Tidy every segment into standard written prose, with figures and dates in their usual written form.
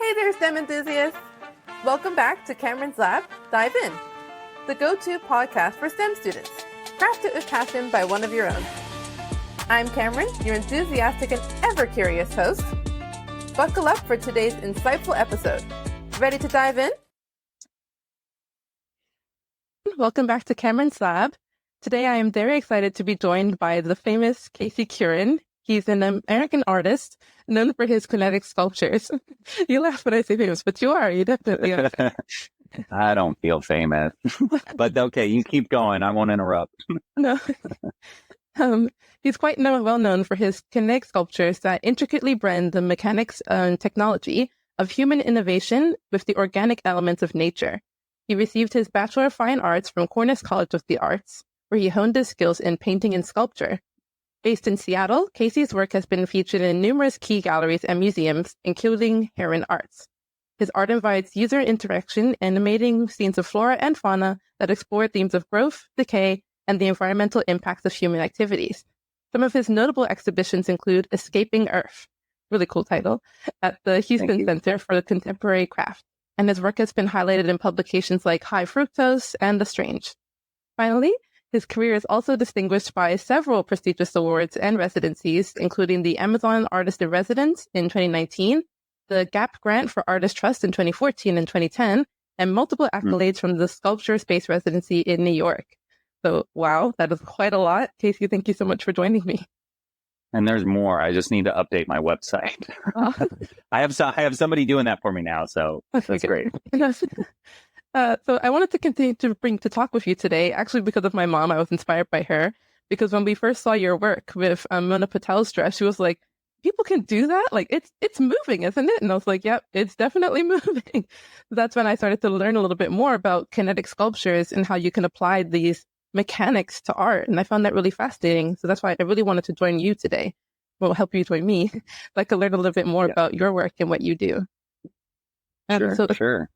Hey there, STEM enthusiasts! Welcome back to Kameron's Lab, Dive In, the go-to podcast for STEM students, crafted with passion by one of your own. I'm Kameron, your enthusiastic and ever-curious host. Buckle up for today's insightful episode. Ready to dive in? Welcome back to Kameron's Lab. Today I am very excited to be joined by the famous Curran. He's an American artist known for his kinetic sculptures. You laugh when I say famous, but you are. You definitely are. I don't feel famous, but okay, you keep going. I won't interrupt. No. He's quite well known for his kinetic sculptures that intricately blend the mechanics and technology of human innovation with the organic elements of nature. He received his Bachelor of Fine Arts from Cornish College of the Arts, where he honed his skills in painting and sculpture. Based in Seattle, Casey's work has been featured in numerous key galleries and museums, including Herpen Arts. His art invites user interaction, animating scenes of flora and fauna that explore themes of growth, decay, and the environmental impacts of human activities. Some of his notable exhibitions include Escaping Earth, really cool title, at the Houston Center for Contemporary Craft, and his work has been highlighted in publications like High Fructose and The Strange. Finally, his career is also distinguished by several prestigious awards and residencies, including the Amazon Artist in Residence in 2019, the GAP Grant for Artist Trust in 2014 and 2010, and multiple accolades from the Sculpture Space Residency in New York. So, wow, that is quite a lot. Casey, thank you so much for joining me. And there's more. I just need to update my website. I have somebody doing that for me now, so that's great. So I wanted to continue to talk with you today, actually because of my mom. I was inspired by her, because when we first saw your work with Mona Patel's dress, she was like, people can do that? Like, it's moving, isn't it? And I was like, yep, it's definitely moving. That's when I started to learn a little bit more about kinetic sculptures and how you can apply these mechanics to art. And I found that really fascinating. So that's why I really wanted to join you today. Well, help you join me. So I could learn a little bit more about your work and what you do. Sure.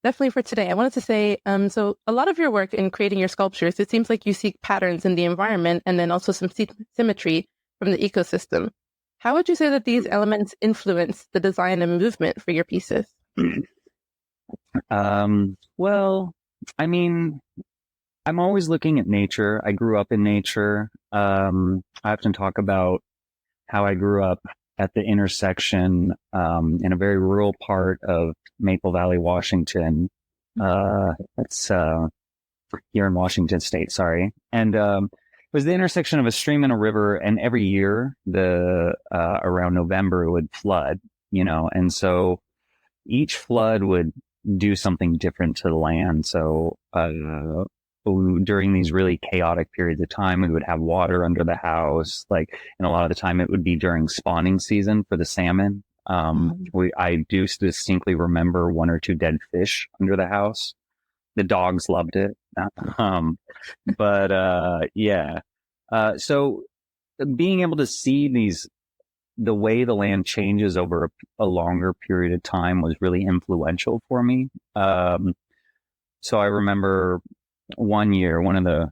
Definitely for today, I wanted to say, so a lot of your work in creating your sculptures, it seems like you seek patterns in the environment and then also some symmetry from the ecosystem. How would you say that these elements influence the design and movement for your pieces? Well, I mean, I'm always looking at nature. I grew up in nature. I often talk about how I grew up at the intersection in a very rural part of Maple Valley, Washington. It's here in Washington State, sorry. And it was the intersection of a stream and a river, and every year, around November, it would flood, and so each flood would do something different to the land. So during these really chaotic periods of time, we would have water under the house, and a lot of the time it would be during spawning season for the salmon. I do distinctly remember one or two dead fish under the house. The dogs loved it. So being able to see the way the land changes over a longer period of time was really influential for me. So I remember one year, one of the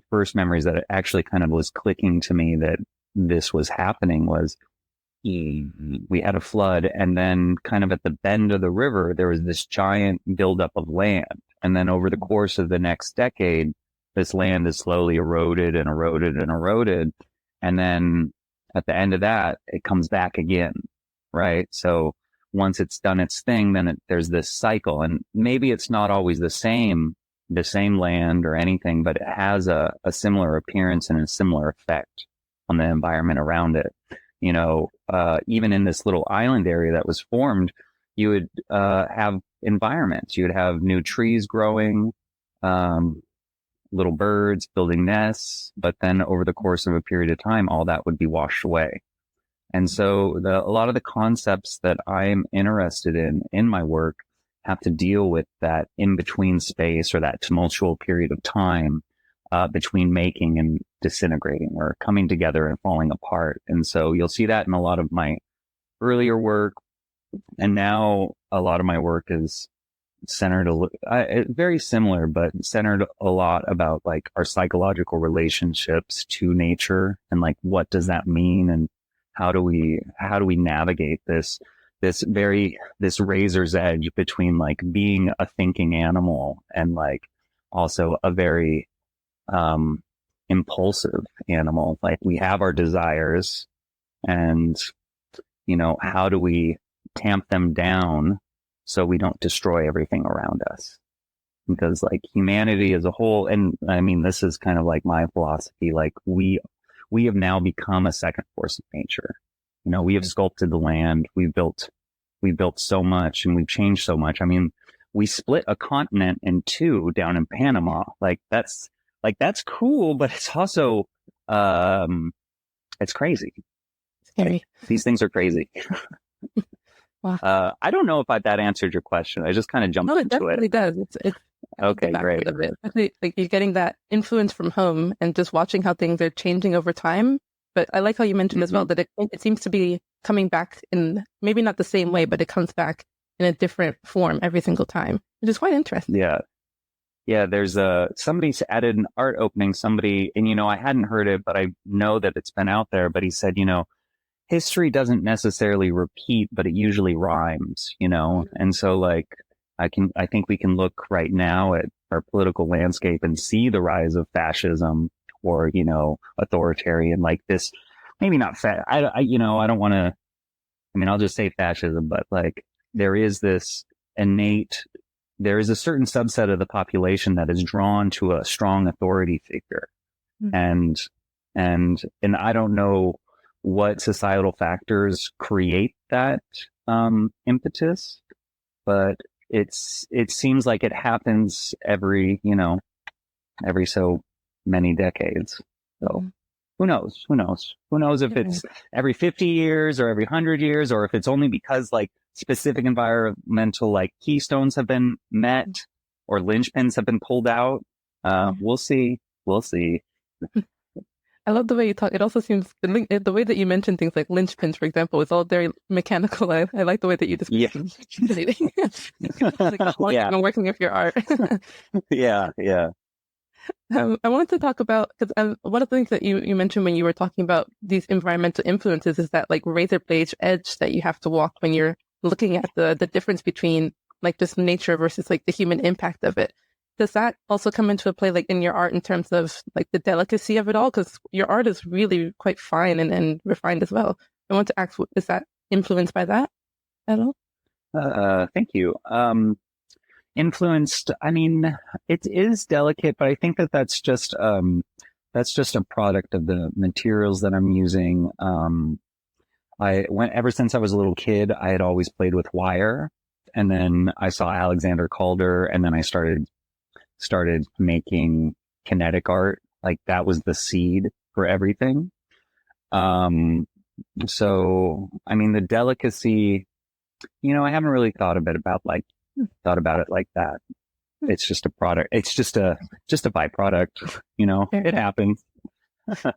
first memories that it actually kind of was clicking to me that this was happening was we had a flood, and then kind of at the bend of the river, there was this giant buildup of land. And then over the course of the next decade, this land is slowly eroded and eroded and eroded. And then at the end of that, it comes back again, right? So once it's done its thing, then there's this cycle, and maybe it's not always the same land or anything, but it has a similar appearance and a similar effect on the environment around it. Even in this little island area that was formed, you would have environments. You would have new trees growing, little birds building nests, but then over the course of a period of time, all that would be washed away. And so a lot of the concepts that I'm interested in my work have to deal with that in-between space, or that tumultuous period of time between making and disintegrating, or coming together and falling apart. And so you'll see that in a lot of my earlier work. And now a lot of my work is centered very similar, but centered a lot about our psychological relationships to nature, and what does that mean, and how do we navigate this this razor's edge between like being a thinking animal and like also a very impulsive animal. Like we have our desires, and how do we tamp them down so we don't destroy everything around us? Because like humanity as a whole, and I mean, this is kind of like my philosophy, like we have now become a second force of nature. We have sculpted the land. We built so much, and we've changed so much. I mean, we split a continent in two down in Panama. Like that's cool, but it's also, it's crazy. Scary. These things are crazy. Wow. I don't know if that answered your question. I just kind of jumped into it. No, it definitely does. It's okay, great. I think like you're getting that influence from home and just watching how things are changing over time. But I like how you mentioned as well that it seems to be coming back in maybe not the same way, but it comes back in a different form every single time, which is quite interesting. Yeah. Yeah, there's somebody's added an art opening, and I hadn't heard it, but I know that it's been out there, but he said, history doesn't necessarily repeat, but it usually rhymes, and so like, I think we can look right now at our political landscape and see the rise of fascism or, authoritarian, like this, maybe not I don't want to, I'll just say fascism, but like there is a certain subset of the population that is drawn to a strong authority figure. And I don't know what societal factors create that, impetus, but it seems like it happens every so many decades. So who knows if it's every 50 years or every 100 years, or if it's only because like specific environmental like keystones have been met or linchpins have been pulled out. We'll see. I love the way you talk. It also seems the way that you mention things like linchpins, for example, is all very mechanical. I like the way that you describe them. I'm working with your art. Yeah. I wanted to talk about, because one of the things that you mentioned when you were talking about these environmental influences is that like razor blade edge that you have to walk when you're looking at the difference between like just nature versus like the human impact of it. Does that also come into play like in your art in terms of like the delicacy of it all? Because your art is really quite fine and refined as well. I want to ask, is that influenced by that at all? Thank you. Influenced, I mean, it is delicate, but I think that's just a product of the materials that I'm using. Ever since I was a little kid, I had always played with wire, and then I saw Alexander Calder, and then I started making kinetic art. Like that was the seed for everything. So, I mean, the delicacy, I haven't really thought about it like that. It's just a product. It's just a byproduct, it happens.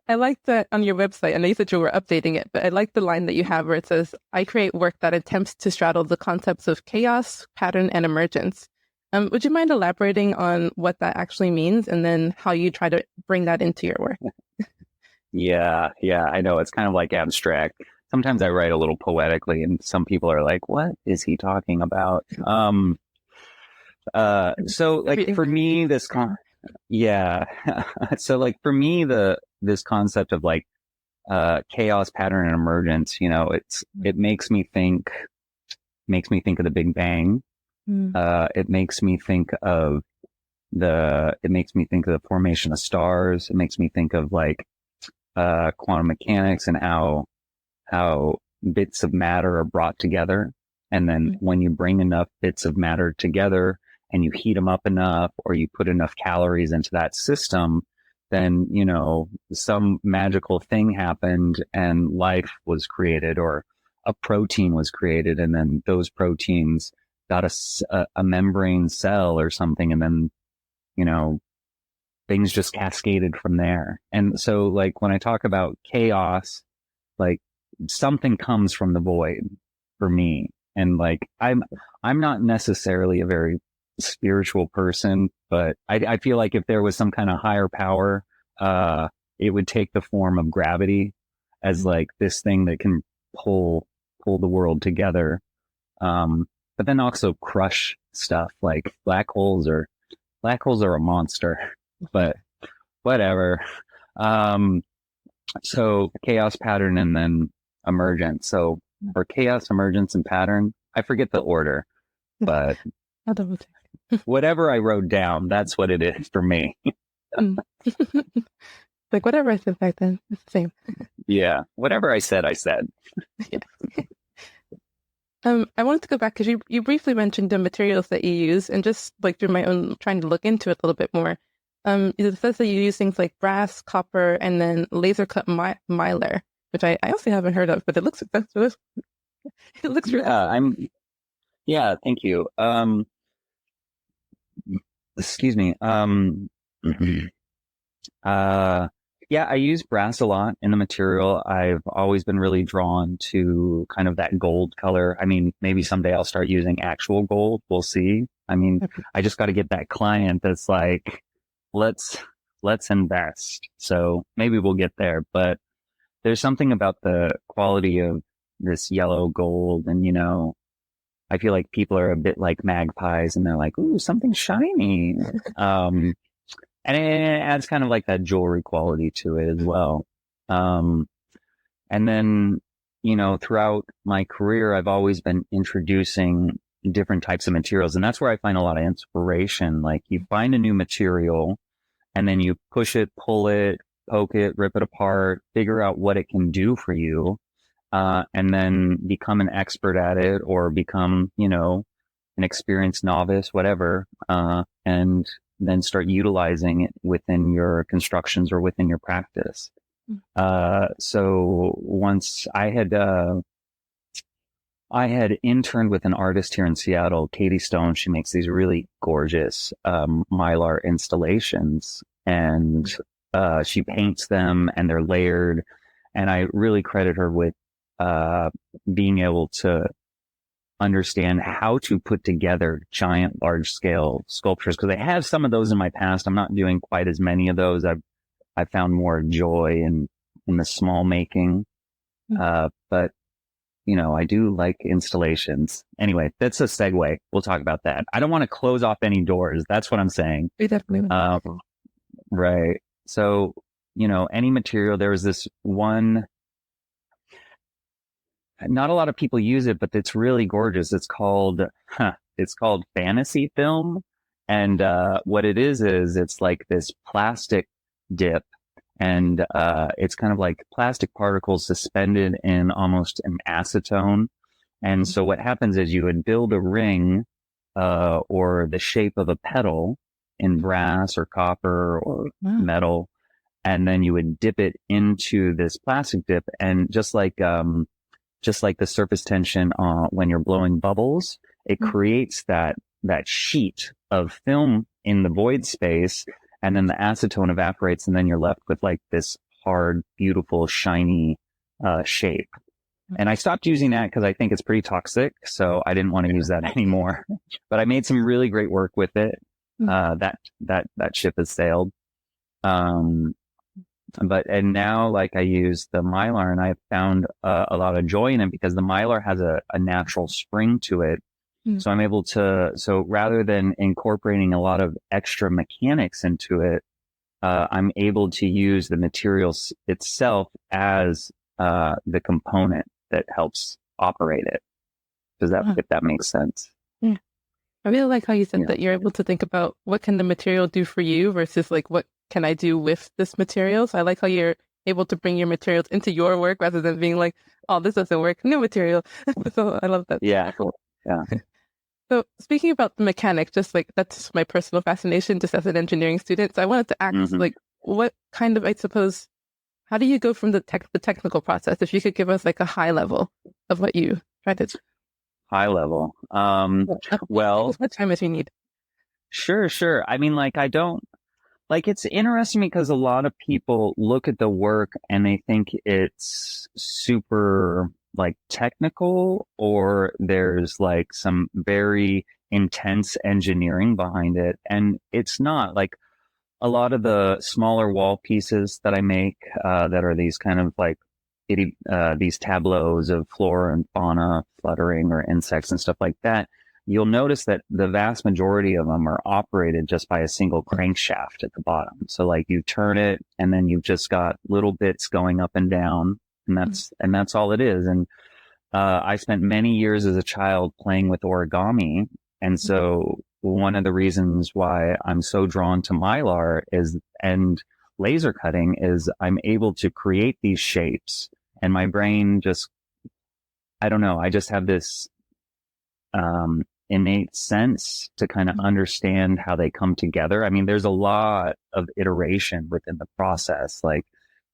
I like that on your website. I know you said you were updating it, but I like the line that you have where it says, I create work that attempts to straddle the concepts of chaos, pattern, and emergence. Would you mind elaborating on what that actually means and then how you try to bring that into your work? Yeah, I know. It's kind of like abstract. Sometimes I write a little poetically and some people are like, what is he talking about? So like for me, this this concept of like, chaos, pattern, and emergence, it makes me think of the Big Bang. It makes me think of the formation of stars. It makes me think of like, quantum mechanics and how bits of matter are brought together. And then when you bring enough bits of matter together and you heat them up enough, or you put enough calories into that system, then, some magical thing happened and life was created, or a protein was created. And then those proteins got a membrane cell or something. And then, things just cascaded from there. And so like when I talk about chaos, like something comes from the void for me. And like, I'm not necessarily a very spiritual person, but I feel like if there was some kind of higher power, it would take the form of gravity as like this thing that can pull the world together. But then also crush stuff like black holes are a monster, but whatever. So chaos, pattern, and then emergence. So for chaos, emergence, and pattern, I forget the order, but I'll double check. whatever I wrote down, that's what it is for me. Like whatever I said back then, it's the same. Yeah, whatever I said, I said. Yeah. I wanted to go back because you briefly mentioned the materials that you use, and just like through my own trying to look into it a little bit more. It says that you use things like brass, copper, and then laser cut mylar, which I also haven't heard of, but it looks expensive. It looks really Yeah, thank you. Excuse me. Yeah, I use brass a lot in the material. I've always been really drawn to kind of that gold color. I mean, maybe someday I'll start using actual gold. We'll see. I mean, I just got to get that client that's like, let's invest. So maybe we'll get there, but there's something about the quality of this yellow gold. And, you know, I feel like people are a bit like magpies and they're like, ooh, something shiny. And it adds kind of like that jewelry quality to it as well. And then, you know, throughout my career, I've always been introducing different types of materials. And that's where I find a lot of inspiration. Like you find a new material and then you push it, pull it, poke it, rip it apart, figure out what it can do for you. And then become an expert at it or become, you know, an experienced novice, whatever. And then start utilizing it within your constructions or within your practice. So once I had interned with an artist here in Seattle, Katie Stone. She makes these really gorgeous mylar installations, and she paints them, and they're layered. And I really credit her with being able to understand how to put together giant, large scale sculptures. Cause I have some of those in my past. I'm not doing quite as many of those. I've found more joy in the small making. But you know, I do like installations. Anyway, that's a segue. We'll talk about that. I don't want to close off any doors. That's what I'm saying. We definitely right. So, you know, any material, there was this one, not a lot of people use it, but it's really gorgeous. It's called fantasy film. And, what it is it's like this plastic dip, and, it's kind of like plastic particles suspended in almost an acetone. And so what happens is you would build a ring, or the shape of a petal in brass or copper or metal. And then you would dip it into this plastic dip, and just like the surface tension when you're blowing bubbles, it creates that sheet of film in the void space, and then the acetone evaporates, and then you're left with like this hard, beautiful, shiny shape. And I stopped using that because I think it's pretty toxic, so I didn't want to use that anymore. But I made some really great work with it. That ship has sailed. And now, like, I use the mylar, and I've found a lot of joy in it because the mylar has a natural spring to it. So I'm able to, so rather than incorporating a lot of extra mechanics into it, I'm able to use the materials itself as the component that helps operate it. If that makes sense? Yeah. I really like how you said that you're able to think about what can the material do for you versus like what can I do with this material. So I like how you're able to bring your materials into your work rather than being like, oh, this doesn't work, new material. So I love that. Yeah, cool. Yeah. So speaking about the mechanics, just like that's my personal fascination just as an engineering student. So I wanted to ask like what kind of, I suppose, how do you go from the technical process? If you could give us like a high level of what you try to do. High level. Well, as much time as you need. Sure. I mean, like, I don't, like, it's interesting because a lot of people look at the work and they think it's super like technical, or there's like some very intense engineering behind it. And it's not. Like, a lot of the smaller wall pieces that I make, that are these kind of like these tableaus of flora and fauna fluttering or insects and stuff like that, you'll notice that the vast majority of them are operated just by a single crankshaft at the bottom. So like you turn it and then you've just got little bits going up and down, and that's all it is. And I spent many years as a child playing with origami. And so one of the reasons why I'm so drawn to Mylar and laser cutting is I'm able to create these shapes, and my brain just, I don't know, I just have this innate sense to kind of understand how they come together. I mean, there's a lot of iteration within the process. Like,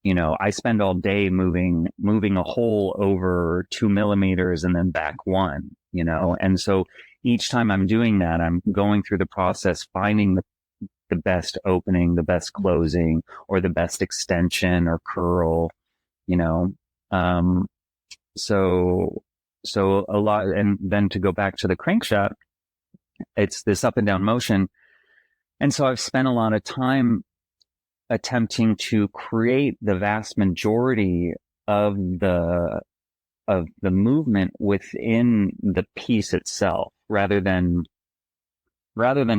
you know, I spend all day moving a hole over 2 millimeters and then back 1, you know, and so each time I'm doing that, I'm going through the process, finding the best opening, the best closing, or the best extension or curl, you know. So a lot, and then to go back to the crankshaft, it's this up and down motion. And so I've spent a lot of time attempting to create the vast majority of the movement within the piece itself, rather than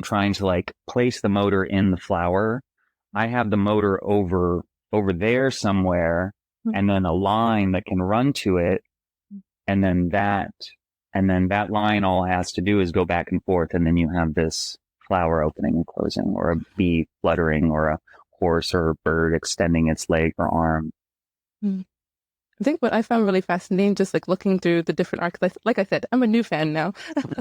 trying to like place the motor in the flower. I have the motor over there somewhere, and then a line that can run to it. And then that line, all it has to do is go back and forth. And then you have this flower opening and closing, or a bee fluttering, or a horse or a bird extending its leg or arm. I think what I found really fascinating, just like looking through the different arcs, like I said, I'm a new fan now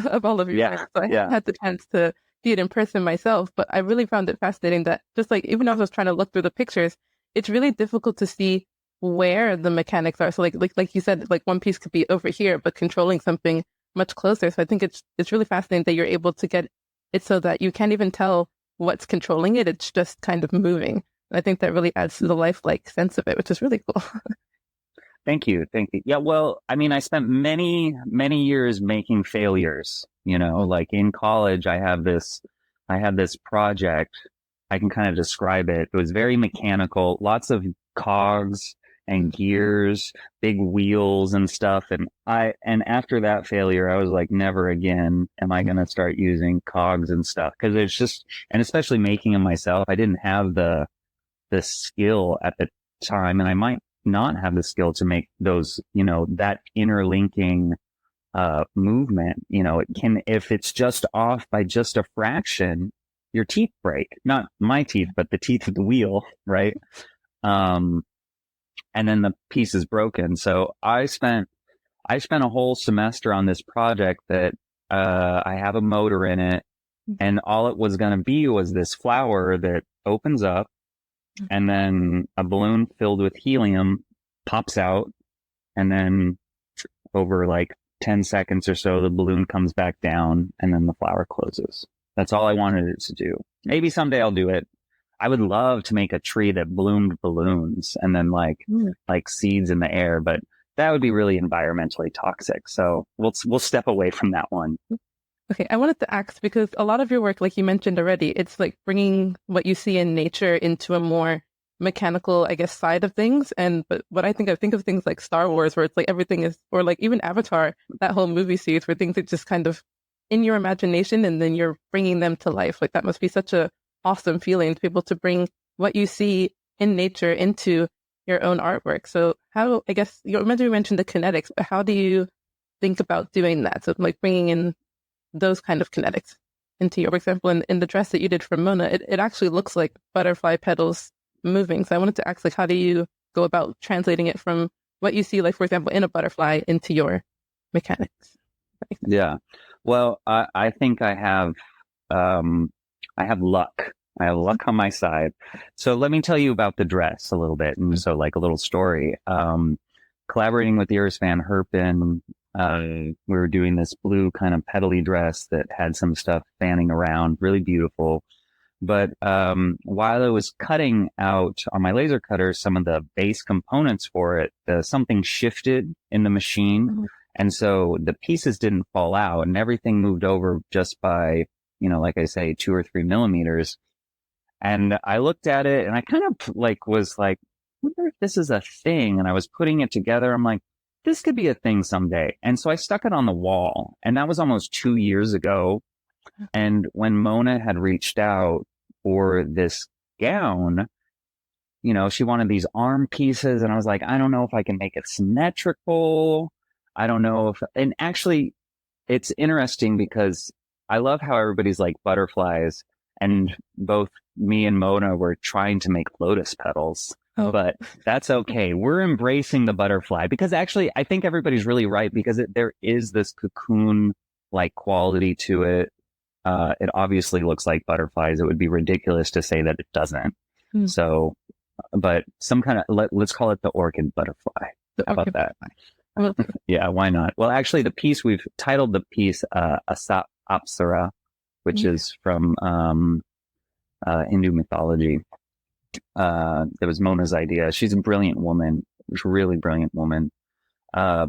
of all of your work, so I haven't had the chance to see it in person myself, but I really found it fascinating that just like, even as I was trying to look through the pictures, it's really difficult to see where the mechanics are. So like you said, like one piece could be over here, but controlling something much closer. So I think it's really fascinating that you're able to get it so that you can't even tell what's controlling it. It's just kind of moving. And I think that really adds to the lifelike sense of it, which is really cool. Thank you. Yeah, well, I mean, I spent many years making failures, you know, like in college, I had this project. I can kind of describe it. It was very mechanical, lots of cogs and gears, big wheels and stuff. And after that failure, I was like, never again am I going to start using cogs and stuff. Cause it's just, and especially making them myself, I didn't have the skill at the time, and I might not have the skill to make those, you know, that interlinking, movement. You know, it can, if it's just off by just a fraction, your teeth break, not my teeth, but the teeth of the wheel. Right. And then the piece is broken. So I spent a whole semester on this project that, I have a motor in it, and all it was going to be was this flower that opens up, and then a balloon filled with helium pops out, and then over like 10 seconds or so, the balloon comes back down, and then the flower closes. That's all I wanted it to do. Maybe someday I'll do it. I would love to make a tree that bloomed balloons and then like seeds in the air, but that would be really environmentally toxic. So we'll step away from that one. Okay, I wanted to ask, because a lot of your work, like you mentioned already, it's like bringing what you see in nature into a more mechanical, I guess, side of things. But what I think of things like Star Wars, where it's like everything is, or like even Avatar, that whole movie series where things are just kind of in your imagination and then you're bringing them to life. Like that must be such a awesome feeling to be able to bring what you see in nature into your own artwork. So how, I guess, you mentioned the kinetics, but how do you think about doing that? So like bringing in those kind of kinetics into your, for example, in the dress that you did for Mona, it actually looks like butterfly petals moving. So I wanted to ask, like, how do you go about translating it from what you see, like, for example, in a butterfly into your mechanics? Yeah. Well, I think I have luck. I have luck on my side. So let me tell you about the dress a little bit. And so like a little story, collaborating with Iris Van Herpen, we were doing this blue kind of petally dress that had some stuff fanning around, really beautiful. But, while I was cutting out on my laser cutter, some of the base components for it, something shifted in the machine. Mm-hmm. And so the pieces didn't fall out and everything moved over just by, you know, like I say, 2 or 3 millimeters. And I looked at it and I kind of like was like, wonder if this is a thing. And I was putting it together. I'm like, this could be a thing someday. And so I stuck it on the wall, and that was almost 2 years ago. And when Mona had reached out for this gown, she wanted these arm pieces, and I was like, I don't know if I can make it symmetrical. I don't know if, and actually it's interesting because I love how everybody's like butterflies, and both me and Mona were trying to make lotus petals. Oh. But that's okay. We're embracing the butterfly because actually I think everybody's really right, because there is this cocoon like quality to it. It obviously looks like butterflies. It would be ridiculous to say that it doesn't. So, but some kind of, let's call it the orchid butterfly. How about that? Yeah, why not? Well, actually we've titled the piece, APSARA, which is from, Hindu mythology. It was Mona's idea. She's a brilliant woman. She's a really brilliant woman. But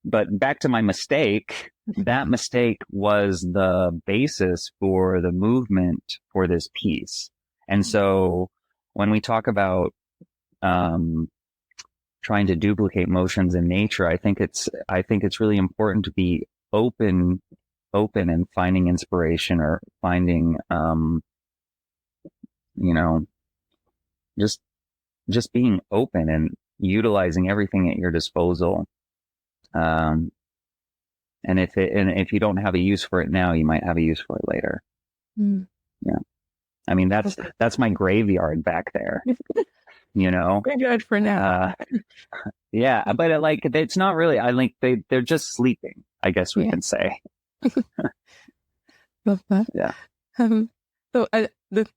back to my mistake, that mistake was the basis for the movement for this piece. And so when we talk about, trying to duplicate motions in nature, I think it's really important to be open and finding inspiration, or finding, just being open and utilizing everything at your disposal. And if you don't have a use for it now, you might have a use for it later. Yeah. I mean, that's my graveyard back there, Graveyard for now. Yeah. But it's not really, I think they're just sleeping, I guess we can say. Love that. Yeah.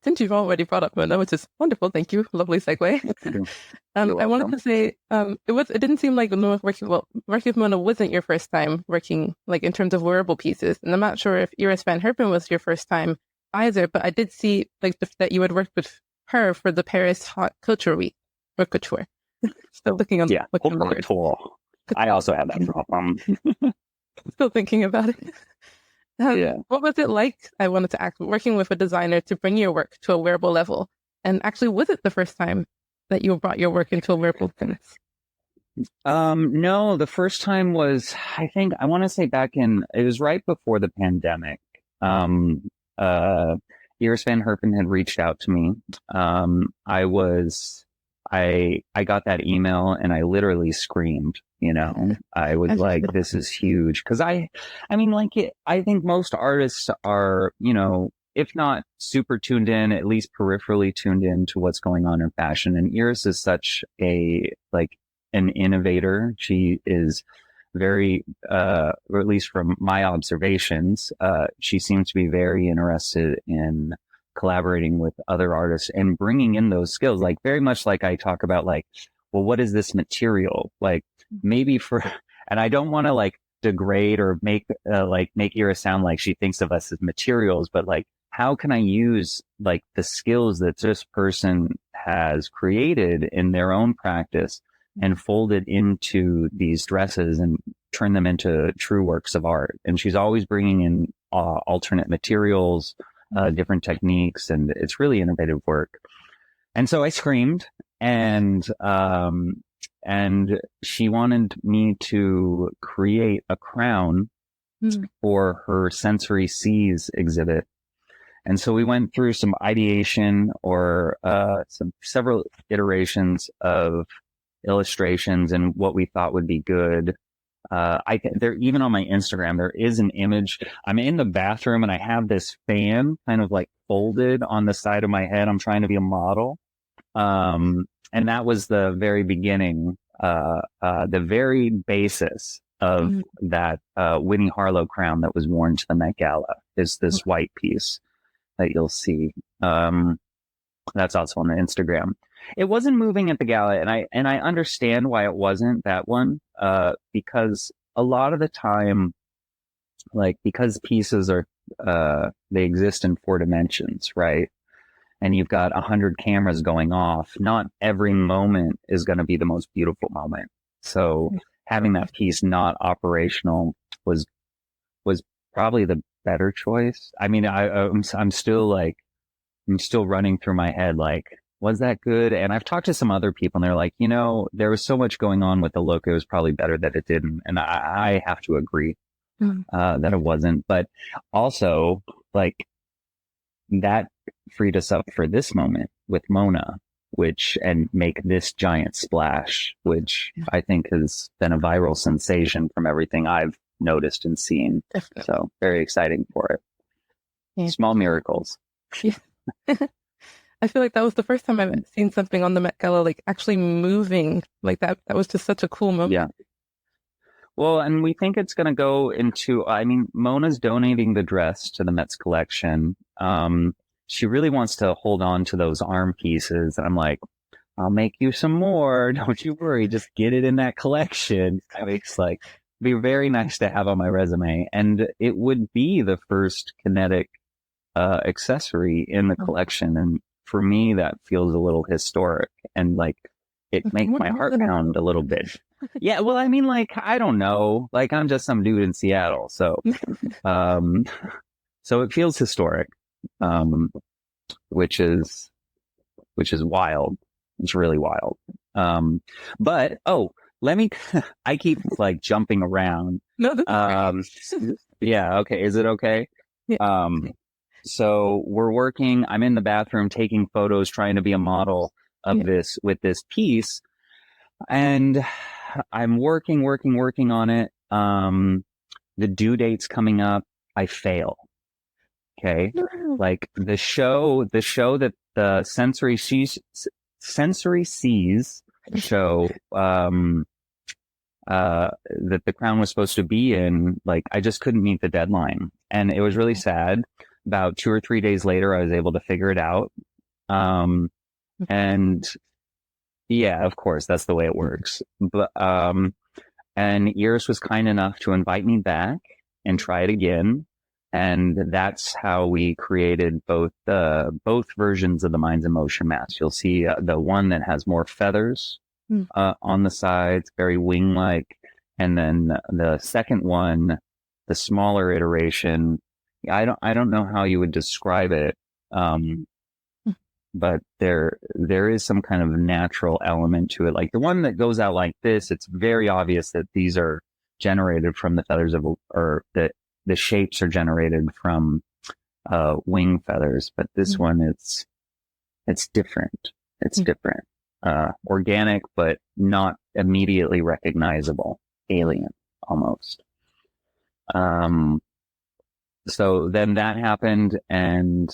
Since you've already brought up Mona, which is wonderful, thank you, lovely segue. I wanted to say, it didn't seem like working with Mona wasn't your first time working like in terms of wearable pieces, and I'm not sure if Iris van Herpen was your first time either, but I did see like that you had worked with her for the Paris Haute Couture Week, or couture. Still looking on the couture. I also had that problem. Still thinking about it. What was it like, I wanted to ask, working with a designer to bring your work to a wearable level? And actually, was it the first time that you brought your work into a wearable sense? No, the first time was, I want to say it was right before the pandemic. Iris van Herpen had reached out to me. I got that email and I literally screamed, I was like, this is huge. Cause I think most artists are, if not super tuned in, at least peripherally tuned in to what's going on in fashion. And Iris is such an innovator. She is very, or at least from my observations, she seems to be very interested in collaborating with other artists and bringing in those skills, like very much like I talk about, like, well, what is this material? Like maybe and I don't want to like degrade or make Iris sound like she thinks of us as materials, but like, how can I use like the skills that this person has created in their own practice and fold it into these dresses and turn them into true works of art? And she's always bringing in alternate materials, different techniques, and it's really innovative work. And so I screamed, and she wanted me to create a crown for her Sensory Seas exhibit. And so we went through some ideation, or several iterations of illustrations and what we thought would be good. There, even on my Instagram, there is an image. I'm in the bathroom and I have this fan kind of like folded on the side of my head. I'm trying to be a model. And that was the very beginning, the very basis of that, Winnie Harlow crown that was worn to the Met Gala, is this white piece that you'll see. That's also on the Instagram. It wasn't moving at the gala, and I understand why it wasn't that one, because a lot of the time, like, because pieces are, they exist in 4 dimensions, right? And you've got 100 cameras going off. Not every moment is going to be the most beautiful moment. So having that piece not operational was probably the better choice. I mean, I'm still running through my head, like, was that good? And I've talked to some other people and they're like, there was so much going on with the look. It was probably better that it didn't. And I have to agree, that it wasn't, but also like that freed us up for this moment with Mona, and make this giant splash, which I think has been a viral sensation from everything I've noticed and seen. Definitely. So very exciting for it. Yeah. Small miracles. Yeah. I feel like that was the first time I've seen something on the Met Gala, like actually moving like that. That was just such a cool moment. Yeah. Well, and we think it's going to go into, Mona's donating the dress to the Met's collection. She really wants to hold on to those arm pieces. And I'm like, I'll make you some more. Don't you worry. Just get it in that collection. It's like, be very nice to have on my resume. And it would be the first kinetic accessory in the collection. And for me, that feels a little historic and like it makes my heart pound a little bit. Yeah. Well, I don't know. Like I'm just some dude in Seattle. So, so it feels historic, which is wild. It's really wild. But, I keep like jumping around. No, yeah. Okay. Is it okay? Yeah. So we're working, I'm in the bathroom taking photos, trying to be a model of this with this piece. And I'm working on it. The due date's coming up. I fail. Okay. No. Like the show that the sensory sees show, that the crown was supposed to be in, like, I just couldn't meet the deadline. And it was really sad. About 2 or 3 days later, I was able to figure it out. And yeah, of course, that's the way it works. But, and Iris was kind enough to invite me back and try it again. And that's how we created both versions of the Minds in Motion mask. You'll see the one that has more feathers on the sides, very wing-like. And then the second one, the smaller iteration, I don't know how you would describe it. But there is some kind of natural element to it. Like the one that goes out like this, it's very obvious that these are generated from the feathers or that the shapes are generated from wing feathers. But this one, it's different. It's different. Organic, but not immediately recognizable. Alien, almost. So then that happened, and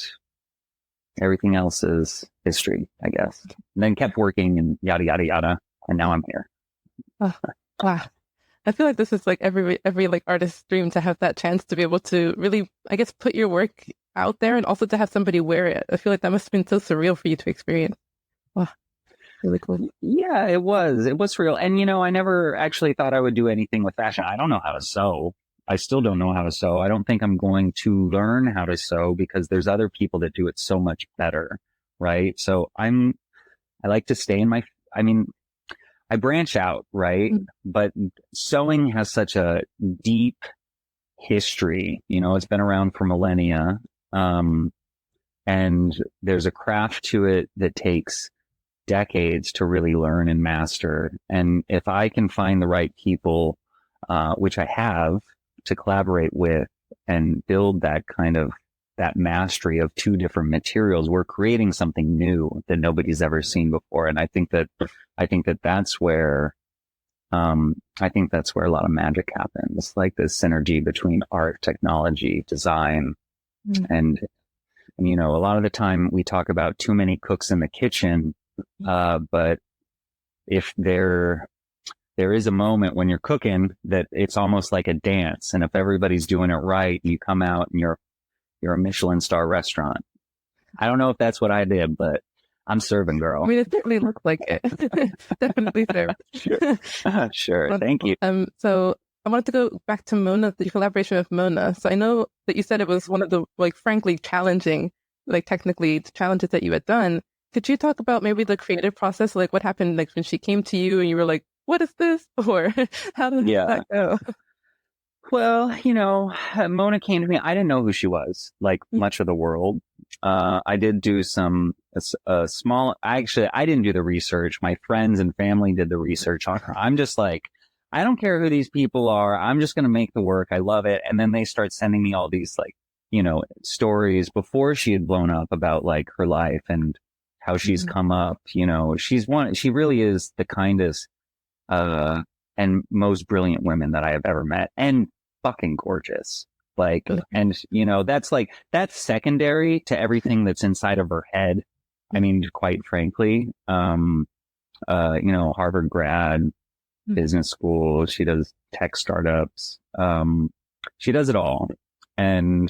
everything else is history, I guess. And then kept working and yada, yada, yada. And now I'm here. Oh, wow. I feel like this is like every like artist's dream to have that chance to be able to really, I guess, put your work out there and also to have somebody wear it. I feel like that must have been so surreal for you to experience. Wow. Really cool. Yeah, it was surreal. And, I never actually thought I would do anything with fashion. I don't know how to sew. I still don't know how to sew. I don't think I'm going to learn how to sew because there's other people that do it so much better. Right. So I like to stay in I branch out. Right. But sewing has such a deep history. It's been around for millennia. And there's a craft to it that takes decades to really learn and master. And if I can find the right people, which I have, to collaborate with and build that mastery of two different materials, we're creating something new that nobody's ever seen before. And I think that's where a lot of magic happens, like this synergy between art, technology, design. And a lot of the time we talk about too many cooks in the kitchen. But if there is a moment when you're cooking that it's almost like a dance. And if everybody's doing it right, you come out and you're a Michelin star restaurant. I don't know if that's what I did, but I'm serving, girl. I mean, it certainly looks like it. Definitely served. Sure. Thank you. So I wanted to go back to Mona, the collaboration with Mona. So I know that you said it was one of the, like, frankly challenging, like technically challenges that you had done. Could you talk about maybe the creative process? Like what happened, like when she came to you and you were like, what is this? Or how did that go? Well, Mona came to me. I didn't know who she was, like much of the world. I did do a small, actually, I didn't do the research. My friends and family did the research on her. I'm just like, I don't care who these people are. I'm just going to make the work. I love it. And then they start sending me all these like, stories before she had blown up about like her life and how she's come up. She really is the kindest, and most brilliant women that I have ever met, and fucking gorgeous. Like, and that's secondary to everything that's inside of her head. I mean, quite frankly, Harvard grad, business school, she does tech startups. She does it all, and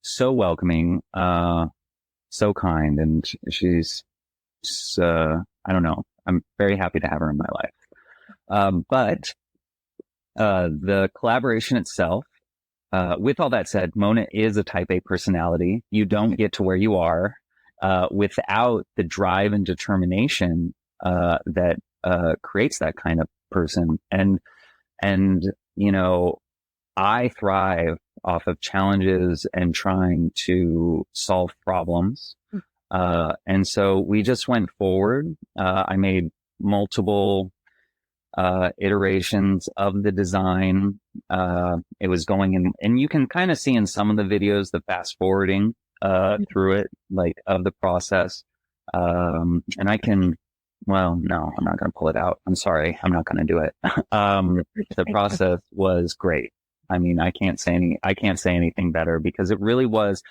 so welcoming, so kind. And she's, I don't know. I'm very happy to have her in my life. But the collaboration itself, with all that said, Mona is a type A personality. You don't get to where you are without the drive and determination that creates that kind of person. And I thrive off of challenges and trying to solve problems. And so we just went forward. I made multiple iterations of the design. It was going in, and you can kind of see in some of the videos the fast forwarding through it, like of the process. And no, I'm not going to pull it out. I'm sorry. I'm not going to do it. The process was great. I mean, I can't say anything better, because it really was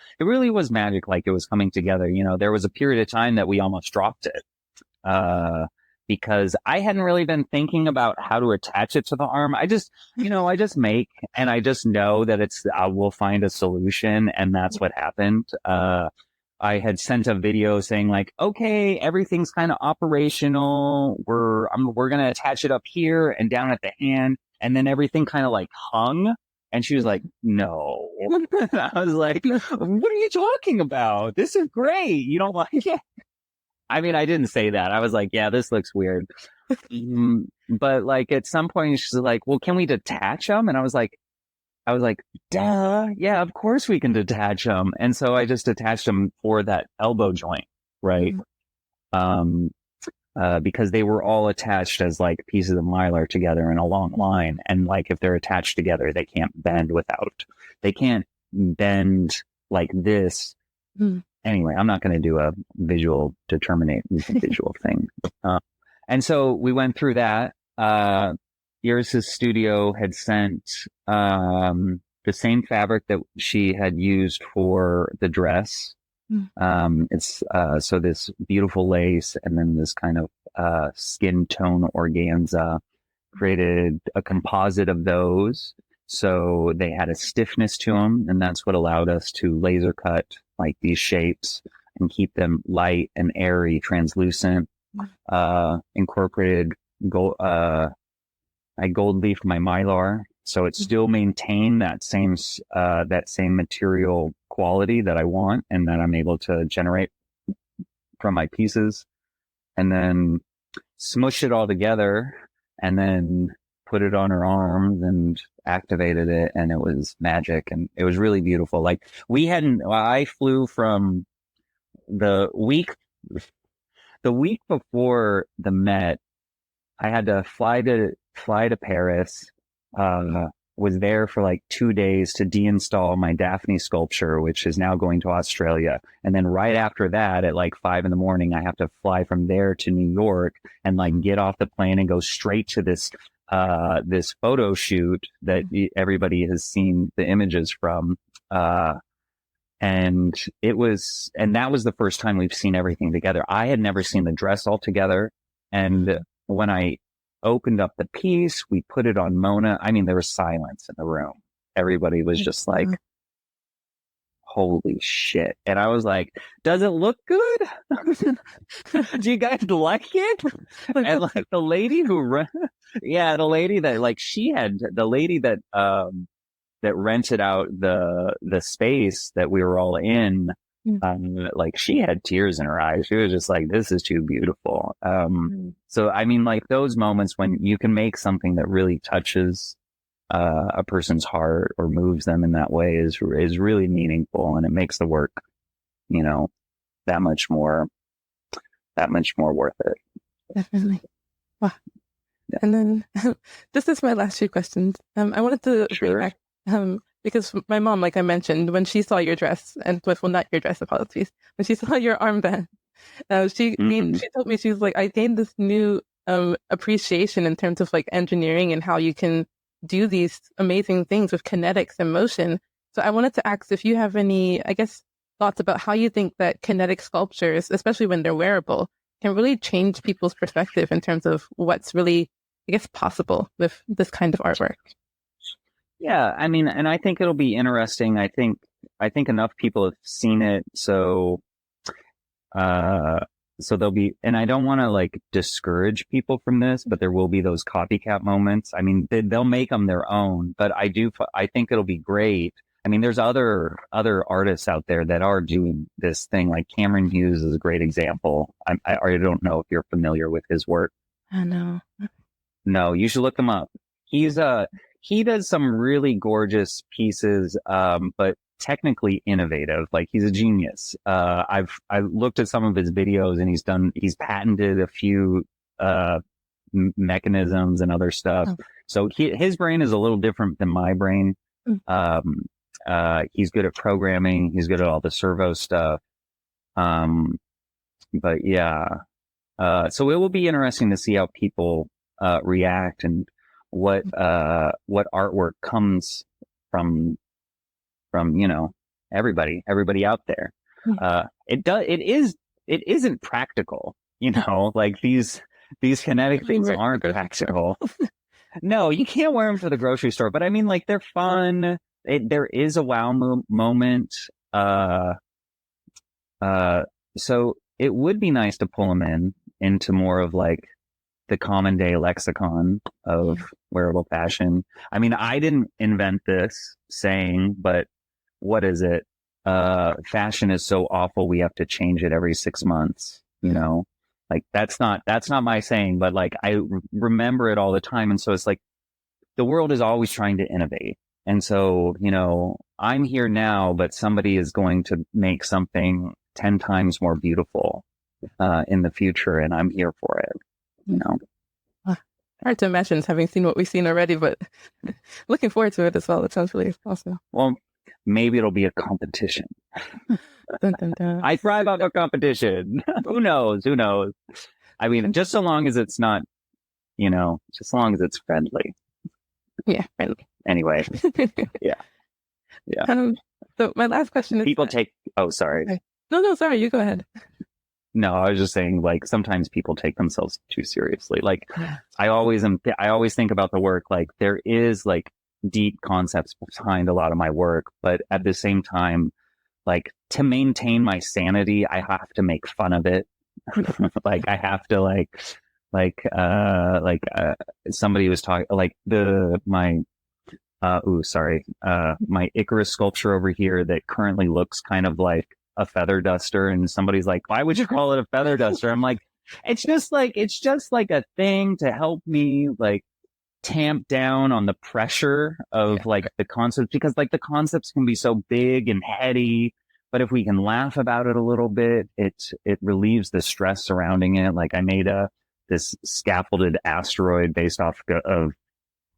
magic. Like, it was coming together. There was a period of time that we almost dropped it. Because I hadn't really been thinking about how to attach it to the arm. I just make, and I just know that we'll find a solution. And that's what happened. I had sent a video saying like, okay, everything's kind of operational. We're going to attach it up here and down at the hand. And then everything kind of like hung. And she was like, no. I was like, what are you talking about? This is great. You don't like it? I mean, I didn't say that. I was like, yeah, this looks weird. But like at some point she's like, well, can we detach them? And I was like, duh. Yeah, of course we can detach them. And so I just attached them for that elbow joint. Right. Because they were all attached as like pieces of mylar together in a long line. And like, if they're attached together, they can't bend like this. Anyway, I'm not going to do a visual thing. And so we went through that. Iris's studio had sent the same fabric that she had used for the dress. It's so this beautiful lace, and then this kind of skin tone organza, created a composite of those. So they had a stiffness to them, and that's what allowed us to laser cut like these shapes and keep them light and airy, translucent. Incorporated gold. I gold leafed my mylar, so it still maintained that same material quality that I want and that I'm able to generate from my pieces, and then smush it all together, and then put it on her arms and activated it, and it was magic, and it was really beautiful. Like, I flew from the week before the Met. I had to fly to Paris, was there for like 2 days to deinstall my Daphne sculpture, which is now going to Australia. And then right after that, at like 5 a.m, I have to fly from there to New York and like get off the plane and go straight to this photo shoot that everybody has seen the images from. And that was the first time we've seen everything together. I had never seen the dress all together. And when I opened up the piece, we put it on Mona. I mean, there was silence in the room. Everybody was just like, holy shit. And I was like, does it look good? Do you guys like it? And like the lady that rented out the space that we were all in, like she had tears in her eyes. She was just like, this is too beautiful. So I mean, like those moments when you can make something that really touches a person's heart or moves them in that way is really meaningful, and it makes the work that much more worth it. Definitely. Wow. Yeah. And then this is my last few questions. I wanted to bring back, because my mom, like I mentioned, when she saw your dress, and well, not your dress, apologies, when she saw your armband, she told me, she was like, I gained this new appreciation in terms of like engineering and how you can do these amazing things with kinetics and motion. So I wanted to ask if you have any, I guess, thoughts about how you think that kinetic sculptures, especially when they're wearable, can really change people's perspective in terms of what's really, I guess, possible with this kind of artwork. Yeah, I mean, and I think it'll be interesting. I think enough people have seen it, so there'll be, and I don't want to like discourage people from this, but there will be those copycat moments. I mean, they'll make them their own, but I think it'll be great. I mean, there's other artists out there that are doing this thing. Like Kameron Hughes is a great example. I don't know if you're familiar with his work. I know. No, you should look him up. He does some really gorgeous pieces, but technically innovative. Like he's a genius. I looked at some of his videos, and he's patented a few mechanisms and other stuff. Oh. So his brain is a little different than my brain. He's good at programming. He's good at all the servo stuff. But yeah, so it will be interesting to see how people react and what artwork comes from everybody out there. It isn't practical, like these kinetic things aren't practical. No, you can't wear them to the grocery store, but I mean, like, they're fun. There is a wow moment. So it would be nice to pull them into more of like the common day lexicon of wearable fashion. I mean, I didn't invent this saying, but what is it? Fashion is so awful, we have to change it every 6 months, Like that's not my saying, but like I remember it all the time. And so it's like the world is always trying to innovate. And so, I'm here now, but somebody is going to make something 10 times more beautiful in the future, and I'm here for it. Hard to imagine having seen what we've seen already, but looking forward to it as well. It sounds really awesome. Well, maybe it'll be a competition. Dun, dun, dun. I thrive on a competition. Who knows? I mean, just so long as it's not, just so long as it's friendly. Yeah, friendly. Anyway, yeah. So my last question is... People take... Oh, sorry. No, sorry. You go ahead. No, I was just saying, like, sometimes people take themselves too seriously. Like, I always think about the work, like, there is, like, deep concepts behind a lot of my work, but at the same time, like, to maintain my sanity, I have to make fun of it. Like, I have to, somebody was talking, like, my Icarus sculpture over here that currently looks kind of like a feather duster, and somebody's like, why would you call it a feather duster? I'm like, it's just like a thing to help me like tamp down on the pressure of like the concepts, because like the concepts can be so big and heady, but if we can laugh about it a little bit, it relieves the stress surrounding it. Like I made this scaffolded asteroid based off of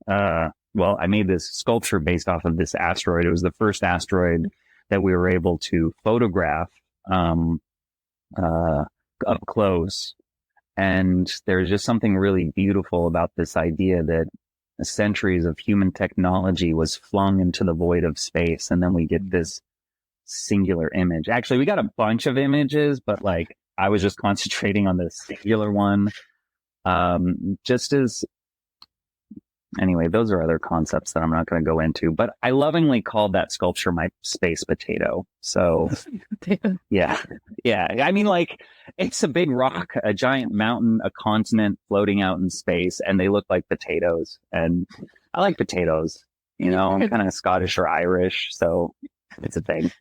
I made this sculpture based off of this asteroid. It was the first asteroid that we were able to photograph up close. And there's just something really beautiful about this idea that centuries of human technology was flung into the void of space, and then we get this singular image. Actually, we got a bunch of images, but like I was just concentrating on this singular one. Anyway, those are other concepts that I'm not going to go into, but I lovingly called that sculpture my space potato. So yeah. I mean, like, it's a big rock, a giant mountain, a continent floating out in space, and they look like potatoes. And I like potatoes, I'm kind of Scottish or Irish, so it's a thing.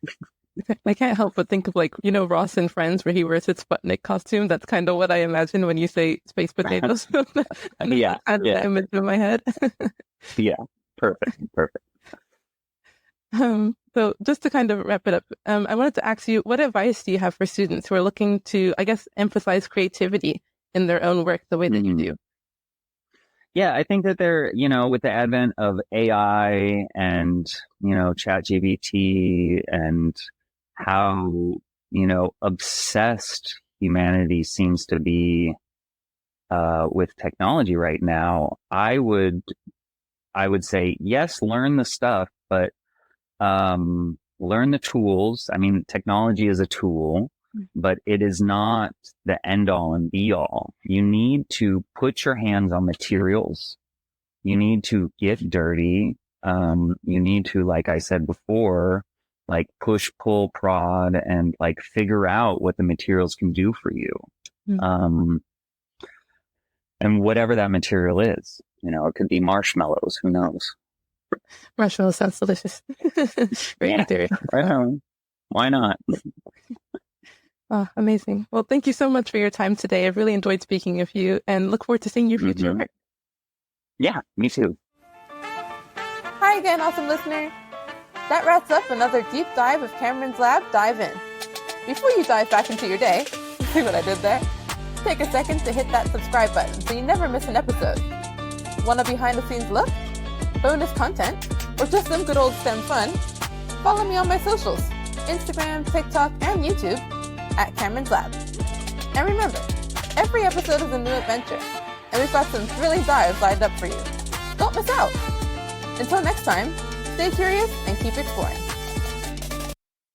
I can't help but think of like, Ross in Friends where he wears his Sputnik costume. That's kind of what I imagine when you say space potatoes. Yeah. Add that image in my head. Yeah. Perfect. So just to kind of wrap it up, I wanted to ask you, what advice do you have for students who are looking to, I guess, emphasize creativity in their own work the way that you do? Yeah, I think that they're, with the advent of AI and, ChatGPT and how, obsessed humanity seems to be with technology right now, I would say, yes, learn the stuff, but learn the tools. I mean, technology is a tool, but it is not the end all and be all. You need to put your hands on materials. You need to get dirty. You need to, like I said before, like push, pull, prod, and like figure out what the materials can do for you. And whatever that material is, it could be marshmallows. Who knows? Marshmallow sounds delicious. Great material. Right on. Why not? Oh, amazing. Well, thank you so much for your time today. I've really enjoyed speaking with you and look forward to seeing your future work. Yeah, me too. Hi again, awesome listener. That wraps up another deep dive of Kameron's Lab Dive In. Before you dive back into your day, see what I did there? Take a second to hit that subscribe button so you never miss an episode. Want a behind-the-scenes look? Bonus content? Or just some good old STEM fun? Follow me on my socials, Instagram, TikTok, and YouTube at Kameron's Lab. And remember, every episode is a new adventure, and we've got some thrilling dives lined up for you. Don't miss out! Until next time, stay curious and keep exploring.